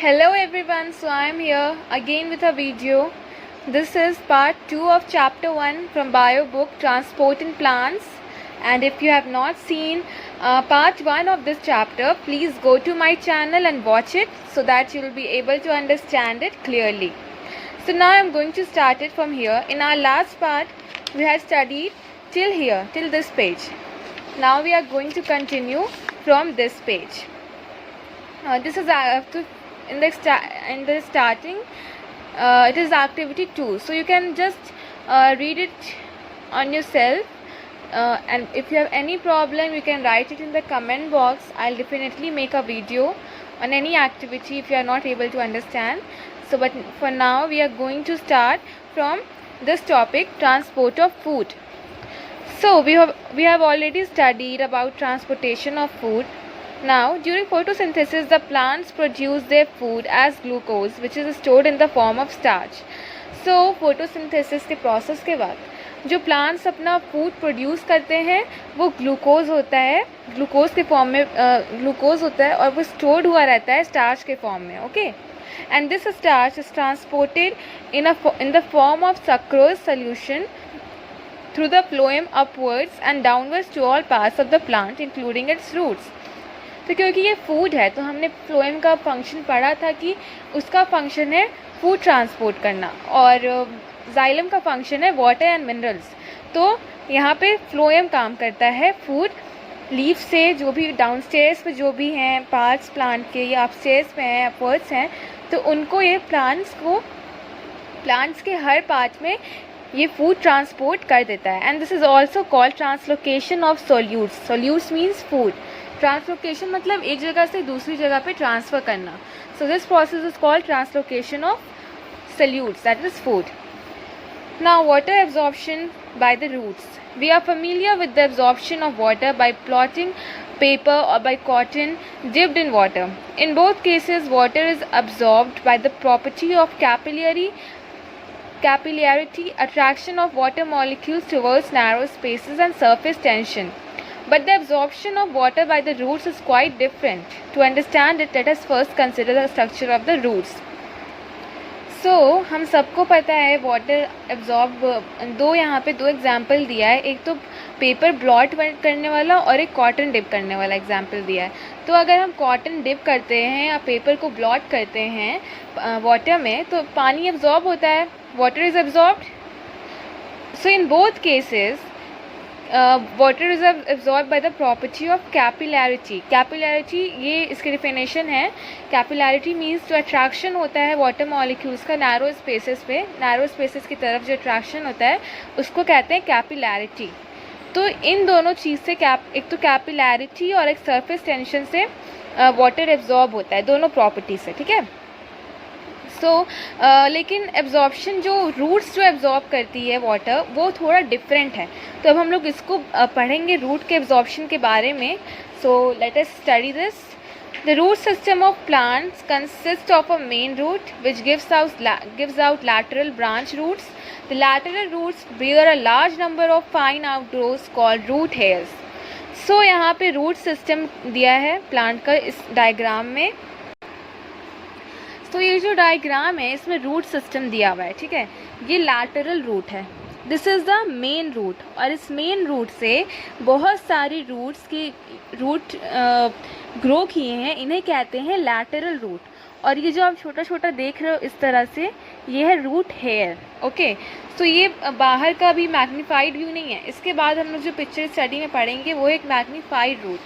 Hello everyone, so I am here again with a video. This is part 2 of chapter 1 from bio book Transport in Plants, and if you have not seen part 1 of this chapter, please go to my channel and watch it so that you will be able to understand it clearly. So now I am going to start it from here. In our last part we had studied till here, till this page. Now we are going to continue from this page. This is in the starting it is activity 2, so you can just read it on yourself, and if you have any problem you can write it in the comment box. I'll definitely make a video on any activity if you are not able to understand. So but for now we are going to start from this topic, transport of food. So we have already studied about transportation of food. Now, during photosynthesis, the plants produce their food as glucose, which is stored in the form of starch. So, photosynthesis के process के बाद जो plants अपना food produce करते हैं वो glucose होता है, ग्लूकोज के फॉर्म में ग्लूकोज होता है और वो stored हुआ रहता है स्टार्च के फॉर्म में, okay. And this starch is transported in the form of sucrose solution through the phloem upwards and downwards to all parts of the plant, including its roots. तो क्योंकि ये फूड है तो हमने फ्लोएम का function पढ़ा था कि उसका फंक्शन है फूड ट्रांसपोर्ट करना और जाइलम का फंक्शन है वाटर एंड मिनरल्स. तो यहाँ पे फ्लोएम काम करता है फूड लीफ से, जो भी डाउनस्टेयर्स पे जो भी हैं पार्ट्स प्लांट के या अपस्टेयर्स पे हैं, अपवर्ड्स हैं, तो उनको ये प्लांट्स के हर पार्ट में ये फूड ट्रांसपोर्ट कर देता है. And this is also called translocation of solutes. Solutes means food. Translocation मतलब एक जगह से दूसरी जगह पे ट्रांसफ़र करना. So this process is called translocation of solutes, that is food. Now water absorption by the roots. We are familiar with the absorption of water by plotting paper or by cotton dipped in water. In both cases, water is absorbed by the property of capillarity, attraction of water molecules towards narrow spaces, and surface tension. But the absorption of water by the roots is quite different. To understand it, let us first consider the structure of the roots. So, हम सबको पता है water absorb, यहाँ पे दो example दिया है. एक तो पेपर ब्लॉट करने वाला और एक कॉटन डिप करने वाला एग्जाम्पल दिया है. तो अगर हम कॉटन डिप करते हैं या पेपर को ब्लॉट करते हैं वाटर में तो पानी एब्जॉर्ब होता है, water is absorbed. So in both cases water is absorb by the property of capillarity. Capillarity ये इसकी डिफिनेशन है. कैपिलैरिटी मीन्स जो अट्रैक्शन होता है वाटर मॉलिक्यूल्स का नैरो स्पेसेस पे, नैरो स्पेसेस की तरफ जो अट्रैक्शन होता है उसको कहते हैं कैपिलैरिटी. तो इन दोनों चीज़ से एक तो कैपिलैरिटी और एक सरफेस टेंशन से वाटर एब्जॉर्ब होता है, दोनों प्रॉपर्टी से, ठीक है. लेकिन एब्जॉर्प्शन जो रूट्स जो एब्जॉर्ब करती है वाटर वो थोड़ा डिफरेंट है. तो अब हम लोग इसको पढ़ेंगे रूट के एब्जॉर्प्शन के बारे में. So let us study this. The root system of plants consist of a main root which gives out lateral branch roots. The lateral roots bear a large number of fine outgrowths called root hairs. सो यहाँ पे root system दिया है plant का इस diagram में. तो ये जो डायग्राम है इसमें रूट सिस्टम दिया हुआ है, ठीक है. ये लैटरल रूट है, this is the main root, और इस मेन रूट से बहुत सारी रूट्स की रूट ग्रो किए हैं, इन्हें कहते हैं लैटरल रूट. और ये जो आप छोटा छोटा देख रहे हो इस तरह से, ये है रूट हेयर, ओके. तो ये बाहर का भी मैग्नीफाइड व्यू नहीं है. इसके बाद हम लोग जो पिक्चर स्टडी में पढ़ेंगे वो एक मैग्नीफाइड रूट.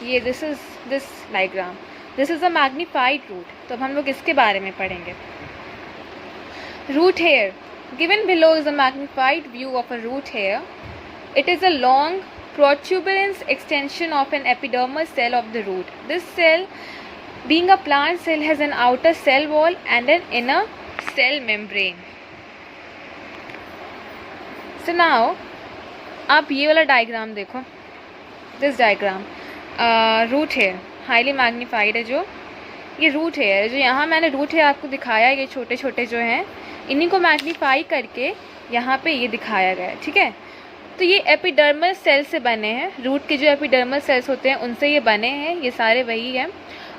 ये this is this diagram, this is a magnified root. तो अब हम लोग इसके बारे में पढ़ेंगे. Root hair given below is a magnified view of a root hair. It is a long protuberance extension of an epidermal cell of the root. This cell, being a plant cell, has an outer cell wall and an inner cell membrane. So now आप ये वाला diagram देखो, this diagram root hair highly magnified है. जो ये root hair जो यहाँ मैंने रूट हेयर आपको दिखाया, ये छोटे छोटे जो हैं इन्हीं को मैग्नीफाई करके यहाँ पे ये दिखाया गया है, ठीक है. तो ये एपिडर्मल सेल से बने हैं. रूट के जो एपिडर्मल सेल्स होते हैं उनसे ये बने हैं, ये सारे वही हैं.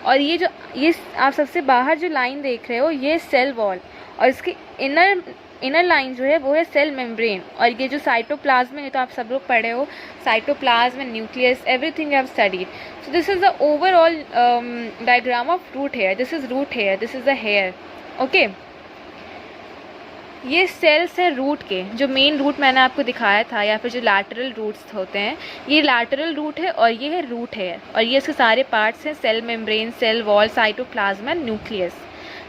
और ये आप सबसे बाहर जो लाइन देख रहे हो ये सेल वॉल, और इसकी इनर लाइन जो है वो है सेल मेम्ब्रेन, और ये जो साइटोप्लाज्म है, ये तो आप सब लोग पढ़े हो, cytoplasm, nucleus, everything you have studied. So this is the overall diagram of root hair. This is root hair, this is the hair. Okay, ये सेल्स हैं रूट के, जो मेन रूट मैंने आपको दिखाया था, या फिर जो लैटरल रूट्स होते हैं, ये लैटरल रूट है और ये है रूट हेयर, और ये इसके सारे पार्ट्स हैं, cell membrane, cell wall, cytoplasm and nucleus.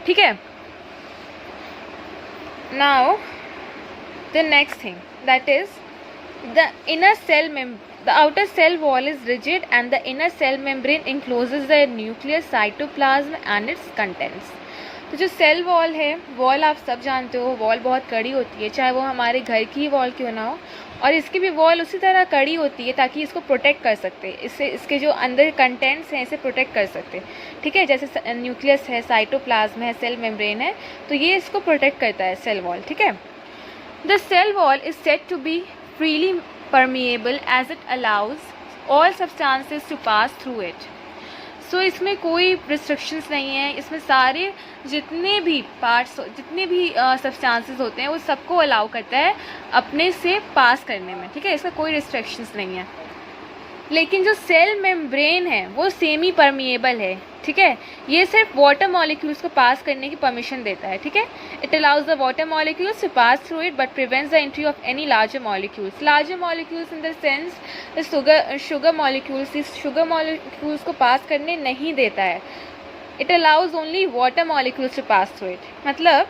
ठीक है. Now the next thing, that is the the outer cell wall is rigid and the inner cell membrane encloses the nucleus, cytoplasm and its contents. तो जो cell wall है, wall आप सब जानते हो, wall बहुत कड़ी होती है, चाहे वो हमारे घर की वॉल क्यों ना हो, और इसकी भी वॉल उसी तरह कड़ी होती है ताकि इसको प्रोटेक्ट कर सकते, इससे इसके जो अंदर कंटेंट्स हैं इसे प्रोटेक्ट कर सकते. ठीक है, जैसे न्यूक्लियस है, साइटोप्लाज्म है, सेल मेम्ब्रेन है, तो ये इसको प्रोटेक्ट करता है सेल वॉल. ठीक है. The cell wall is said to be freely permeable as it allows all substances to pass through it. So इसमें कोई रिस्ट्रिक्शंस नहीं है, इसमें सारे जितने भी पार्ट्स, जितने भी सब्सटेंसेस होते हैं वो सबको अलाउ करता है अपने से पास करने में. ठीक है, इसका कोई रिस्ट्रिक्शंस नहीं है. लेकिन जो सेल मेम्ब्रेन है वो सेमी परमिएबल है. ठीक है, ये सिर्फ वाटर मॉलिक्यूल्स को पास करने की परमिशन देता है. ठीक है, it allows the water molecules to pass through it but prevents the entry of any larger molecules. Larger molecules in the sense sugar molecules, इस शुगर मॉलिक्यूल्स को पास करने नहीं देता है. It allows only water molecules to pass through it. मतलब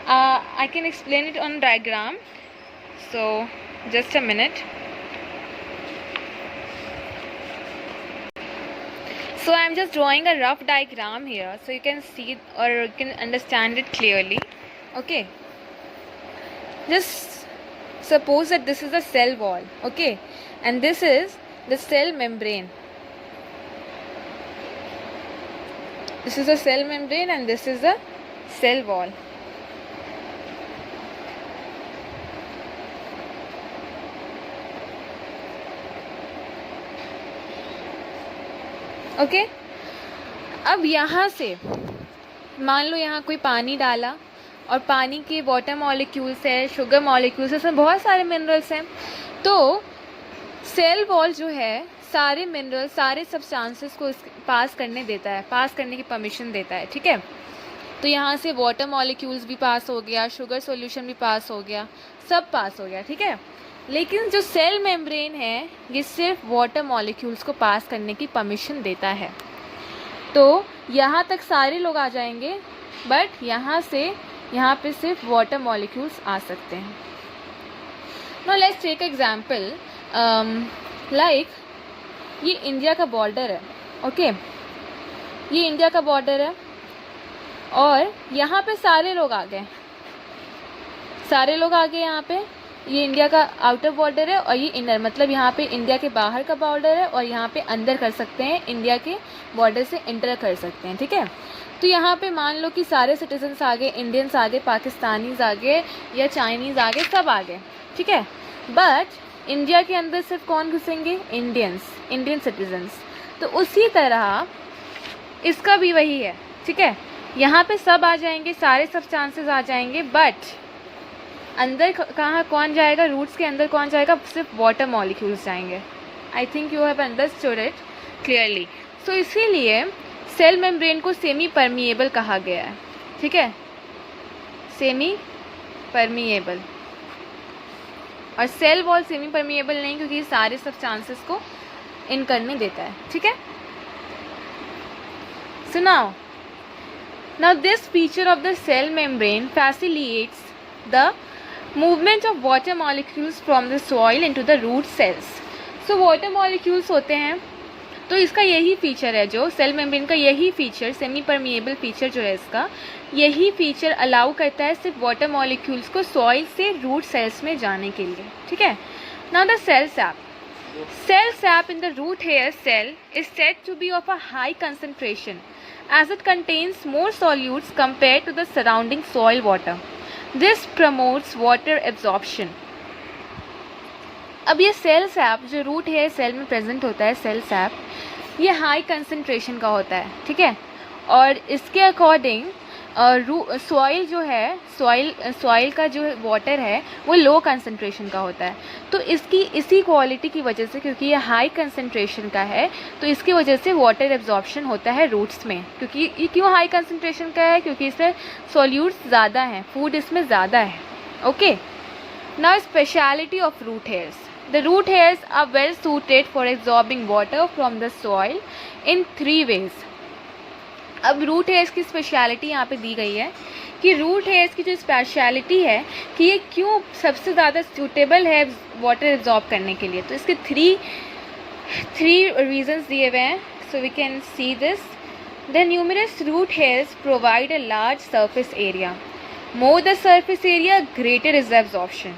I can explain it on diagram. So just a minute. So I am just drawing a rough diagram here so you can see or you can understand it clearly. Okay, just suppose that this is the cell wall, okay, and this is the cell membrane. This is the cell membrane and this is the cell wall. Okay. अब यहाँ से मान लो यहाँ कोई पानी डाला और पानी के वाटर मॉलिक्यूल्स है, शुगर मॉलिक्यूल्स है, इसमें बहुत सारे मिनरल्स हैं. तो सेल वॉल जो है सारे मिनरल्स, सारे सब्सटेंसेस को पास करने देता है, पास करने की परमिशन देता है. ठीक है, तो यहाँ से वाटर मॉलिक्यूल्स भी पास हो गया, शुगर सॉल्यूशन भी पास हो गया, सब पास हो गया. ठीक है, लेकिन जो सेल मेम्ब्रेन है ये सिर्फ वाटर मॉलिक्यूल्स को पास करने की परमिशन देता है. तो यहाँ तक सारे लोग आ जाएंगे बट यहाँ से यहाँ पे सिर्फ वाटर मॉलिक्यूल्स आ सकते हैं. Now let's take example, like ये इंडिया का बॉर्डर है. ओके, ये इंडिया का बॉर्डर है और यहाँ पे सारे लोग आ गए, सारे लोग आ गए. यहाँ पे ये इंडिया का आउटर बॉर्डर है और ये इनर, मतलब यहाँ पे इंडिया के बाहर का बॉर्डर है और यहाँ पे अंदर कर सकते हैं, इंडिया के बॉर्डर से इंटर कर सकते हैं. ठीक है, तो यहाँ पे मान लो कि सारे सिटीजन्स आ गए, इंडियंस आ गए, पाकिस्तानीज आ गए या चाइनीज़ आ गए, सब आ गए. ठीक है, बट इंडिया के अंदर सिर्फ कौन घुसेंगे? Indians, Indian citizens. तो उसी तरह इसका भी वही है. ठीक है, यहाँ पे सब आ जाएंगे, सारे सब्सटेंसेस आ जाएंगे, बट अंदर कहाँ कौन जाएगा? रूट्स के अंदर कौन जाएगा? सिर्फ वाटर मॉलिक्यूल्स जाएंगे. I think you have understood it clearly. So इसीलिए सेल मेम्ब्रेन को सेमी परमिएबल कहा गया है. ठीक है, सेमी परमिएबल. और सेल वॉल सेमी परमिएबल नहीं, क्योंकि ये सारे सब्सटेंसेस को इन करने देता है. ठीक है, सो now this feature of the cell membrane facilitates the movement of water molecules from the soil into the root cells. So water molecules होते हैं, तो इसका यही फीचर है, जो सेल मेम्ब्रेन का यही फीचर, सेमी परमिएबल फीचर जो है इसका, यही फीचर अलाउ करता है सिर्फ वाटर मॉलिक्यूल्स को सॉइल से रूट सेल्स में जाने के लिए. ठीक है, now the cell sap. Cell sap in the root hair cell is said to be of a high concentration as it contains more solutes compared to the surrounding soil water. This promotes water absorption. अब ये cell SAP जो root hair cell में present होता है, cell SAP, ये high concentration का होता है. ठीक है, और इसके अकॉर्डिंग सॉइल जो है, सॉइल का जो वाटर है वो लो कंसंट्रेशन का होता है। तो इसकी इसी क्वालिटी की वजह से, क्योंकि ये हाई कंसंट्रेशन का है, तो इसकी वजह से वाटर एब्जॉर्प्शन होता है रूट्स में। क्योंकि ये क्यों हाई कंसंट्रेशन का है? क्योंकि इसमें सॉल्यूट्स ज़्यादा हैं, फूड इसमें ज़्यादा है। Okay, now speciality of root hairs. The root hairs are well suited for absorbing water from the soil in 3 ways. अब रूट हेयर्स की स्पेशलिटी यहाँ पे दी गई है कि रूट हेयर्स की जो स्पेशलिटी है कि ये क्यों सबसे ज़्यादा सूटेबल है वाटर एब्जॉर्ब करने के लिए। तो इसके थ्री रीजंस दिए हुए हैं। So we can see this. The numerous root hairs provide a large surface area. More the surface area greater is the absorption.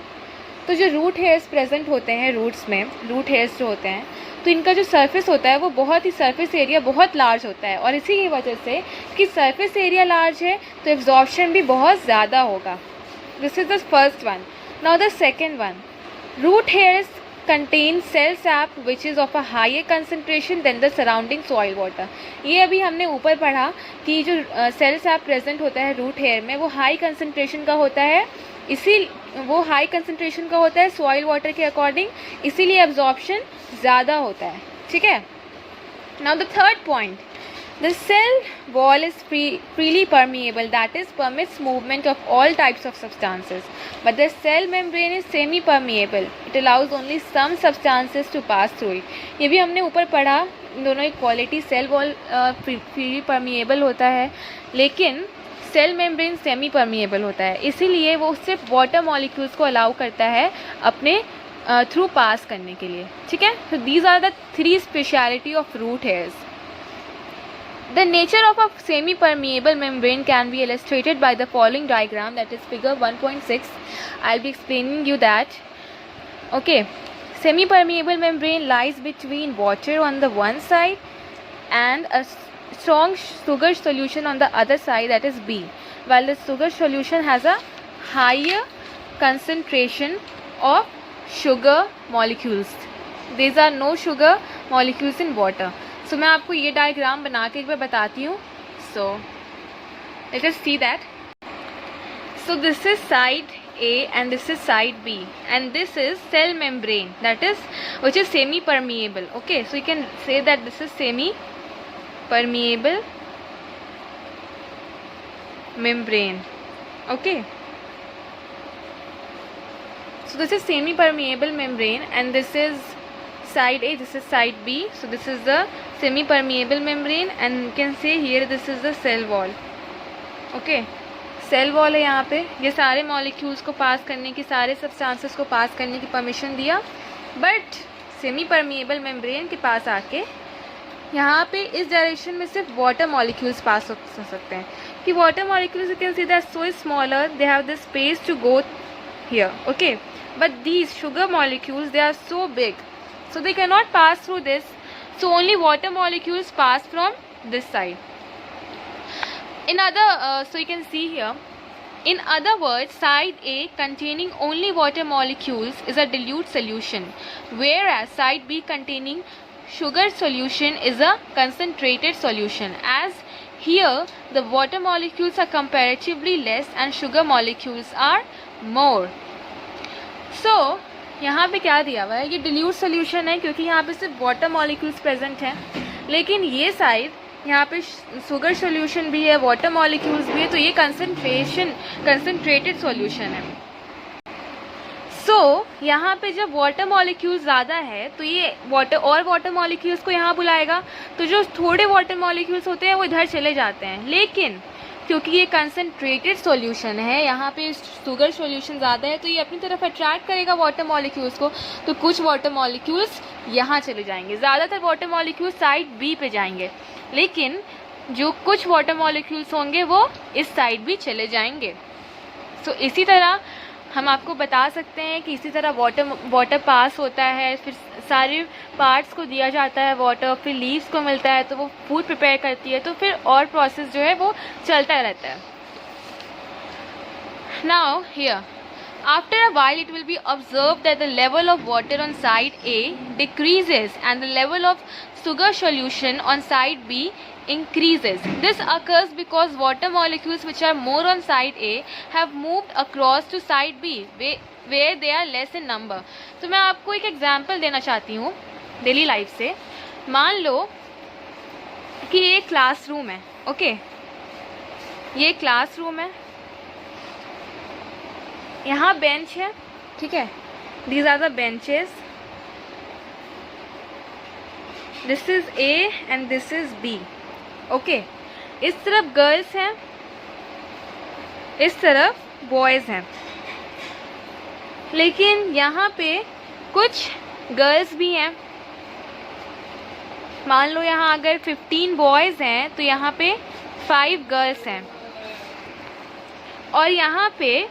तो जो रूट हेयर्स प्रेजेंट होते हैं रूट्स में, रूट हेयर्स जो होते हैं, तो इनका जो सरफेस होता है वो बहुत ही, सरफेस एरिया बहुत लार्ज होता है, और इसी की वजह से कि सरफेस एरिया लार्ज है तो एब्जॉर्प्शन भी बहुत ज़्यादा होगा। This is the first one. Now the second one, root hairs contain cell sap which is of a higher concentration than the surrounding soil water. ये अभी हमने ऊपर पढ़ा कि जो सेल सैप प्रेजेंट होता है रूट हेयर में वो हाई कंसनट्रेशन का होता है, वो हाई कंसंट्रेशन का होता है सॉइल वाटर के अकॉर्डिंग, इसीलिए एब्जॉर्प्शन ज़्यादा होता है। ठीक है। Now the third point, the cell wall is freely permeable, that is permits movement of all types of substances, but the cell membrane is semi permeable, it allows only some substances to pass through it. ये भी हमने ऊपर पढ़ा, इन दोनों की quality, cell wall freely permeable होता है लेकिन सेल मेम्ब्रेन सेमी परमिएबल होता है, इसीलिए वो सिर्फ वाटर मॉलिक्यूल्स को अलाउ करता है अपने थ्रू पास करने के लिए। ठीक है। तो these are the 3 speciality of root hairs. The nature of a semi permeable membrane can be illustrated by the following diagram, that is figure 1.6. I will be explaining you that. Okay, semi permeable membrane lies between water on the one side and a strong sugar solution on the other side, that is B, while the sugar solution has a higher concentration of sugar molecules. These are no sugar molecules in water. So मैं आपको ये diagram बना के एक बार बताती हूँ. So let us see that. So this is side A and this is side B, and this is cell membrane, that is which is semi permeable. Okay, so you can say that this is semi permeable membrane. Okay, so this is semi permeable membrane and this is side A, this is side B. So this is the semi permeable membrane and you can say here this is the cell wall. Okay, cell wall है यहाँ पे, ये सारे molecules को pass करने की, सारे substances को पास करने की परमिशन दिया, बट सेमी परमिएबल मेम्ब्रेन के पास आके यहाँ पे इस डायरेक्शन में सिर्फ वाटर मॉलिक्यूल्स पास हो सकते हैं कि water molecules you can see that so smaller, they have the space to go here. Okay, but these sugar molecules they are so big, so they cannot pass through this, so only water molecules pass from this side. In other so you can see here, in other words, side A containing only water molecules is a dilute solution, whereas side B containing sugar solution is a concentrated solution, as here the water molecules are comparatively less and sugar molecules are more. So यहाँ पे क्या दिया हुआ है, ये dilute solution है क्योंकि यहाँ पे सिर्फ वाटर मॉलिक्यूल्स प्रेजेंट हैं, लेकिन ये साइड यहाँ पे शुगर सोल्यूशन भी है, वाटर मॉलिक्यूल्स भी है, तो ये कंसंट्रेटेड सोल्यूशन है. सो यहाँ पे जब वाटर मॉलिक्यूल्स ज़्यादा है तो ये वाटर मॉलिक्यूल्स को यहाँ बुलाएगा, तो जो थोड़े वाटर मॉलिक्यूल्स होते हैं वो इधर चले जाते हैं, लेकिन क्योंकि ये कंसंट्रेटेड सॉल्यूशन है, यहाँ पे शुगर सॉल्यूशन ज़्यादा है, तो ये अपनी तरफ अट्रैक्ट करेगा वाटर मॉलिक्यूल्स को, तो कुछ वाटर मॉलिक्यूल्स यहाँ चले जाएंगे, ज़्यादातर वाटर मॉलिक्यूल्स साइड बी पे जाएंगे, लेकिन जो कुछ वाटर मॉलिक्यूल्स होंगे वो इस साइड भी चले जाएंगे. सो इसी तरह हम आपको बता सकते हैं कि इसी तरह वाटर पास होता है, फिर सारे पार्ट्स को दिया जाता है वाटर, फिर लीव्स को मिलता है तो वो फूड प्रिपेयर करती है, तो फिर और प्रोसेस जो है वो चलता रहता है. Now here After a while, it will be observed that the level of water on side A decreases and the level of sugar solution on side B increases. This occurs because water molecules which are more on side A have moved across to side B where they are less in number. तो मैं आपको एक example देना चाहती हूँ daily life से. मान लो कि ये क्लासरूम है. ओके, ये क्लासरूम है, यहाँ बेंच है. ठीक है, these are the benches. This is A and this is B. Okay, इस तरफ गर्ल्स हैं, इस तरफ बॉयज़ हैं. लेकिन यहाँ पे कुछ गर्ल्स भी हैं. मान लो यहाँ अगर 15 बॉयज़ हैं तो यहाँ पे 5 गर्ल्स हैं, और यहाँ पे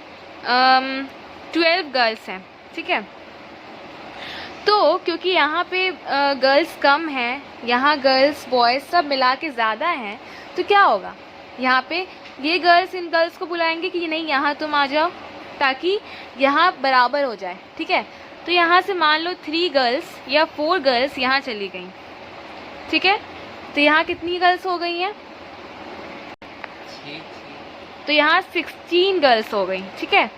12 गर्ल्स हैं. ठीक है, तो क्योंकि यहाँ पे गर्ल्स कम हैं, यहाँ गर्ल्स बॉयज़ सब मिला के ज़्यादा हैं, तो क्या होगा, यहाँ पे ये गर्ल्स इन गर्ल्स को बुलाएंगे कि नहीं यहाँ तुम आ जाओ, ताकि यहाँ बराबर हो जाए. ठीक है, तो यहाँ से मान लो 3 गर्ल्स या 4 गर्ल्स यहाँ चली गई. ठीक है, तो यहाँ कितनी गर्ल्स हो गई हैं, तो यहाँ 16 गर्ल्स हो गई. ठीक है,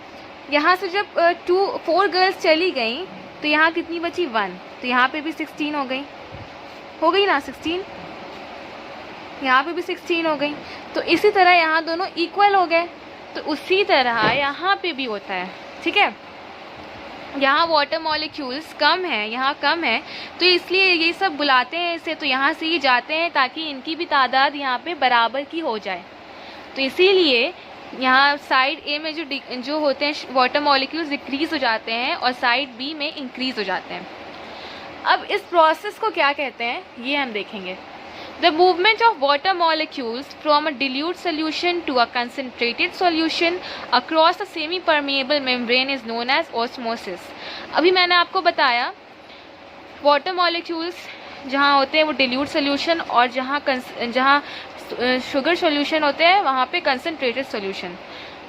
यहाँ से जब 4 गर्ल्स चली गई तो यहाँ कितनी बची 1, तो यहाँ पे भी 16 हो गई ना 16, यहाँ पे भी 16 हो गई. तो इसी तरह यहाँ दोनों इक्वल हो गए. तो उसी तरह यहाँ पे भी होता है. ठीक है, यहाँ वाटर मॉलिक्यूल्स कम है, यहाँ कम है, तो इसलिए ये सब बुलाते हैं इसे, तो यहाँ से ये जाते हैं ताकि इनकी भी तादाद यहाँ पे बराबर की हो जाए. तो इसीलिए यहाँ साइड ए में जो होते हैं वाटर मॉलिक्यूल्स डिक्रीज़ हो जाते हैं और साइड बी में इंक्रीज़ हो जाते हैं. अब इस प्रोसेस को क्या कहते हैं ये हम देखेंगे. The movement of water molecules from a dilute solution to a concentrated solution across a semi permeable membrane is known as osmosis. अभी मैंने आपको बताया वाटर मॉलिक्यूल्स जहाँ होते हैं वो dilute solution, और जहाँ शुगर सोल्यूशन होते हैं वहाँ पे कंसनट्रेटेड सोल्यूशन,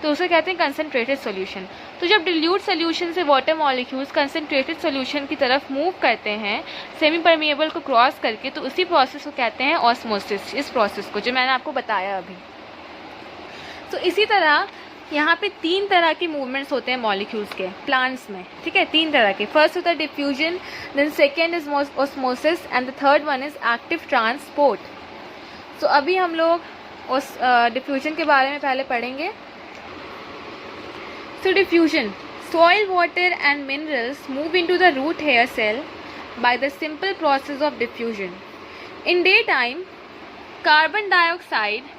तो उसे कहते हैं कंसनट्रेटेड सोल्यूशन. तो जब डिल्यूट सोल्यूशन से वाटर मॉलिक्यूल्स कंसनट्रेटेड सोल्यूशन की तरफ मूव करते हैं सेमी परमिएबल को क्रॉस करके, तो उसी प्रोसेस को कहते हैं ऑस्मोसिस. इस प्रोसेस को जो मैंने आपको बताया अभी. तो इसी तरह यहाँ पे 3 तरह के मूवमेंट्स होते हैं मॉलिक्यूल्स के प्लांट्स में. ठीक है, 3 तरह के. फर्स्ट होता है diffusion, then second is osmosis, and the third one is active transport. तो अभी हम लोग उस डिफ्यूजन के बारे में पहले पढ़ेंगे. So diffusion, soil, water and minerals move into the root hair cell by the simple process of diffusion. In daytime, carbon dioxide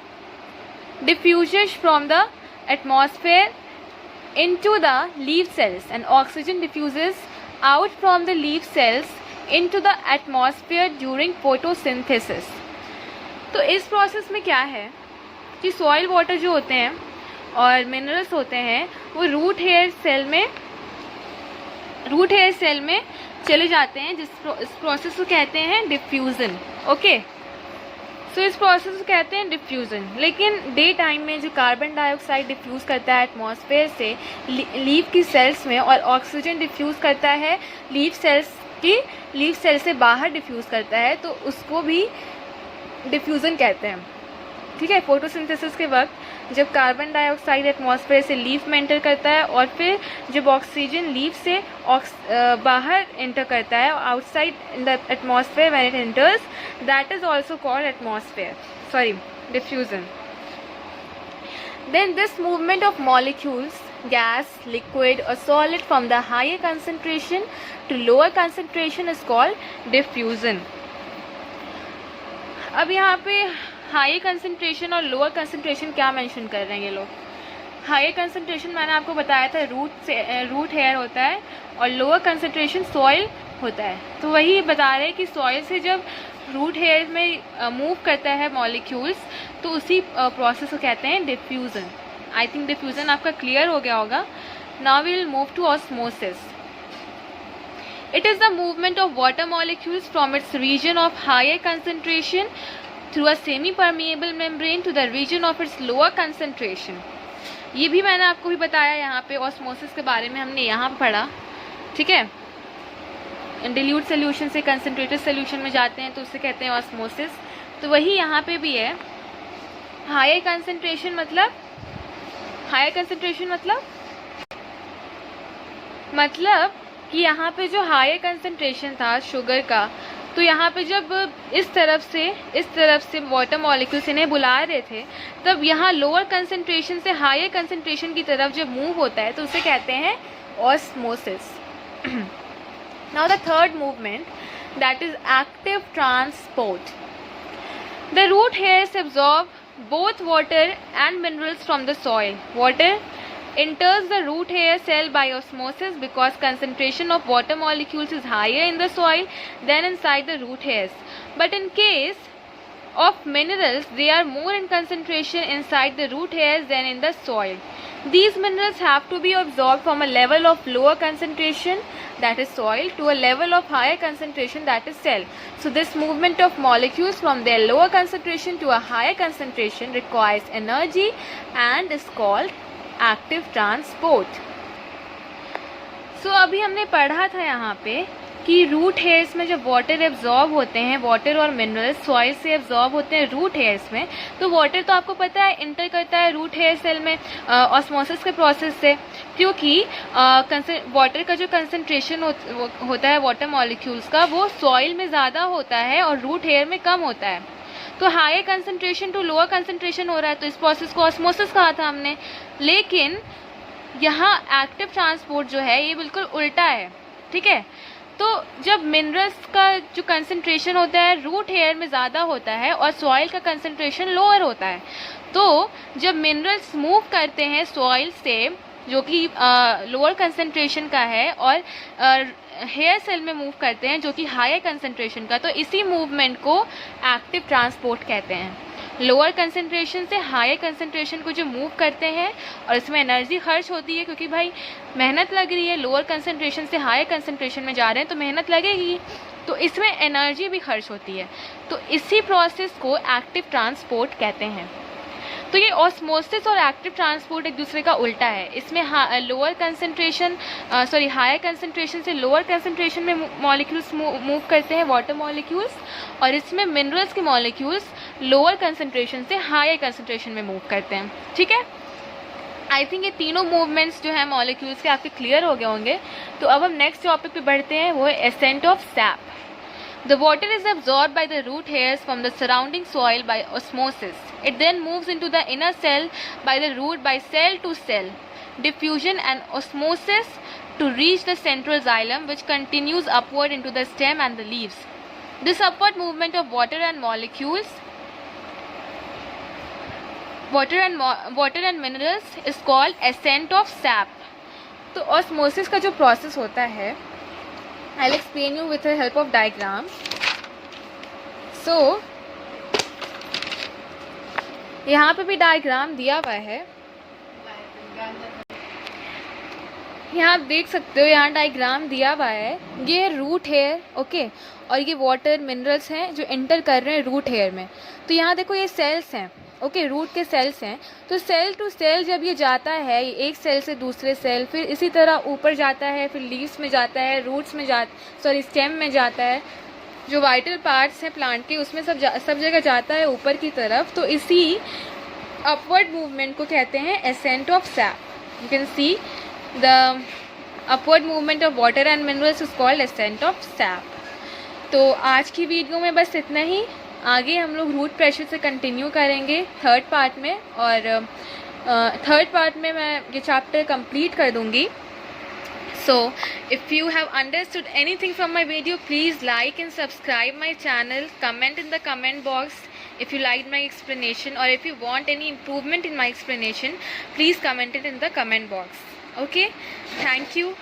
diffuses from the atmosphere into the leaf cells and oxygen diffuses out from the leaf cells into the atmosphere during photosynthesis. तो इस process में क्या है कि soil water जो होते हैं और मिनरल्स होते हैं वो रूट हेयर सेल में चले जाते हैं, इस प्रोसेस को कहते हैं डिफ्यूज़न. ओके, सो इस प्रोसेस को कहते हैं डिफ्यूज़न. लेकिन डे टाइम में जो कार्बन डाइऑक्साइड डिफ्यूज़ करता है एटमॉस्फेयर से लीफ की सेल्स में, और ऑक्सीजन डिफ्यूज़ करता है लीफ सेल से बाहर डिफ्यूज़ करता है, तो उसको भी डिफ्यूज़न कहते हैं. ठीक है, फोटोसिंथेसिस के वक्त जब कार्बन डाइऑक्साइड एटमॉस्फेयर से लीफ में एंटर करता है, और फिर जब ऑक्सीजन लीफ से बाहर एंटर करता है outside in the atmosphere, when it enters, that is also called diffusion. Then this movement of molecules, gas, liquid or solid from the higher concentration to lower concentration is called diffusion. अब यहाँ पे high concentration और lower concentration क्या mention कर रहे हैं ये लोग. हाई कंसंट्रेशन मैंने आपको बताया था रूट हेयर होता है, और लोअर कंसंट्रेशन सॉइल होता है. तो वही बता रहे हैं कि सॉइल से जब रूट हेयर में मूव करता है मॉलिक्यूल्स, तो उसी प्रोसेस को कहते हैं डिफ्यूज़न. आई थिंक डिफ्यूज़न आपका क्लियर हो गया होगा. Now we will move to osmosis. It is the movement of water molecules from its region of higher concentration through a semi-permeable membrane to the region of its lower concentration. ये भी मैंने आपको भी बताया यहाँ पे, ऑस्मोसिस के बारे में हमने यहाँ पे पढ़ा, ठीक है। डिल्यूट सोल्यूशन से कंसनट्रेटेड सोल्यूशन में जाते हैं तो उसे कहते हैं ऑस्मोसिस। तो वही यहाँ पे भी है। हायर कंसनट्रेशन मतलब कि यहाँ पे जो हायर कंसनट्रेशन था शुगर का, तो यहाँ पे जब इस तरफ से वाटर मॉलिक्यूल्स इन्हें बुला रहे थे, तब यहाँ लोअर कंसनट्रेशन से हायर कंसनट्रेशन की तरफ जब मूव होता है तो उसे कहते हैं osmosis. Now the third movement, that is active transport. The root hairs absorb both water and minerals from the soil. Water enters the root hair cell by osmosis because concentration of water molecules is higher in the soil than inside the root hairs. But in case of minerals, they are more in concentration inside the root hairs than in the soil. These minerals have to be absorbed from a level of lower concentration, that is soil, to a level of higher concentration, that is cell. So this movement of molecules from their lower concentration to a higher concentration requires energy and is called active transport. So अभी हमने पढ़ा था यहाँ पे कि root hairs में जब water absorb होते हैं, वाटर और मिनरल्स सॉइल से एब्जॉर्ब होते हैं रूट हेयर्स में, तो वाटर तो आपको पता है इंटर करता है रूट हेयर सेल में ऑस्मोसिस के प्रोसेस से, क्योंकि वाटर का जो कंसंट्रेशन होता है वाटर मॉलिक्यूल्स का, वो सॉइल में ज़्यादा होता है और रूट हेयर में कम होता है। तो higher concentration to lower concentration हो रहा है, तो इस प्रोसेस को ऑस्मोसिस कहा था हमने। लेकिन यहाँ एक्टिव ट्रांसपोर्ट जो है ये बिल्कुल उल्टा है, ठीक है। तो जब मिनरल्स का जो कंसंट्रेशन होता है रूट हेयर में ज़्यादा होता है और सॉइल का कंसंट्रेशन लोअर होता है, तो जब मिनरल्स मूव करते हैं सॉइल से जो कि लोअर कंसंट्रेशन का है और हेयर सेल में मूव करते हैं जो कि हायर कंसंट्रेशन का, तो इसी मूवमेंट को एक्टिव ट्रांसपोर्ट कहते हैं। लोअर कंसंट्रेशन से हायर कंसंट्रेशन को जो मूव करते हैं और इसमें एनर्जी खर्च होती है, क्योंकि भाई मेहनत लग रही है, लोअर कंसंट्रेशन से हायर कंसंट्रेशन में जा रहे हैं तो मेहनत लगेगी, तो इसमें एनर्जी भी खर्च होती है। तो इसी प्रोसेस को एक्टिव ट्रांसपोर्ट कहते हैं। तो ये ऑस्मोसिस और एक्टिव ट्रांसपोर्ट एक दूसरे का उल्टा है। इसमें लोअर कंसंट्रेशन हायर कंसंट्रेशन से लोअर कंसंट्रेशन में मॉलिक्यूल्स मूव करते हैं वाटर मॉलिक्यूल्स, और इसमें मिनरल्स के मॉलिक्यूल्स लोअर कंसंट्रेशन से हायर कंसंट्रेशन में मूव करते हैं, ठीक है। आई थिंक ये तीनों मूवमेंट्स जो है मॉलिक्यूल्स के आपके क्लियर हो गए होंगे। तो अब हम नेक्स्ट टॉपिक पे बढ़ते हैं, वो है ascent of SAP. The water is absorbed by the root hairs from the surrounding soil by osmosis. It then moves into the inner cell by the root by cell to cell diffusion and osmosis to reach the central xylem, which continues upward into the stem and the leaves. This upward movement of water and molecules, water and minerals is called ascent of sap. तो osmosis का जो process होता है, I'll explain you with the help of diagram. So यहाँ पे भी diagram दिया हुआ है, यहाँ आप देख सकते हो, यहाँ डायग्राम दिया हुआ है। ये रूट हेयर, ओके, और ये वाटर मिनरल्स हैं जो एंटर कर रहे हैं रूट हेयर में। तो यहाँ देखो ये सेल्स हैं, ओके, रूट के सेल्स हैं। तो सेल टू सेल जब ये जाता है, एक सेल से दूसरे सेल, फिर इसी तरह ऊपर जाता है, फिर लीव्स में जाता है, रूट्स में स्टेम में जाता है, जो वाइटल पार्ट्स हैं प्लांट के उसमें सब जगह जाता है ऊपर की तरफ। तो इसी अपवर्ड मूवमेंट को कहते हैं ascent of SAP. You can see the upward movement of water and minerals is called ascent of SAP. तो आज की वीडियो में बस इतना ही। आगे हम लोग रूट प्रेशर से कंटिन्यू करेंगे थर्ड पार्ट में, और थर्ड पार्ट में मैं ये चैप्टर कंप्लीट कर दूंगी। So if you have understood anything from my video, please like and subscribe my channel, comment in the comment box if you liked my explanation, or if you want any improvement in my explanation, please comment it in the comment box. Okay, thank you.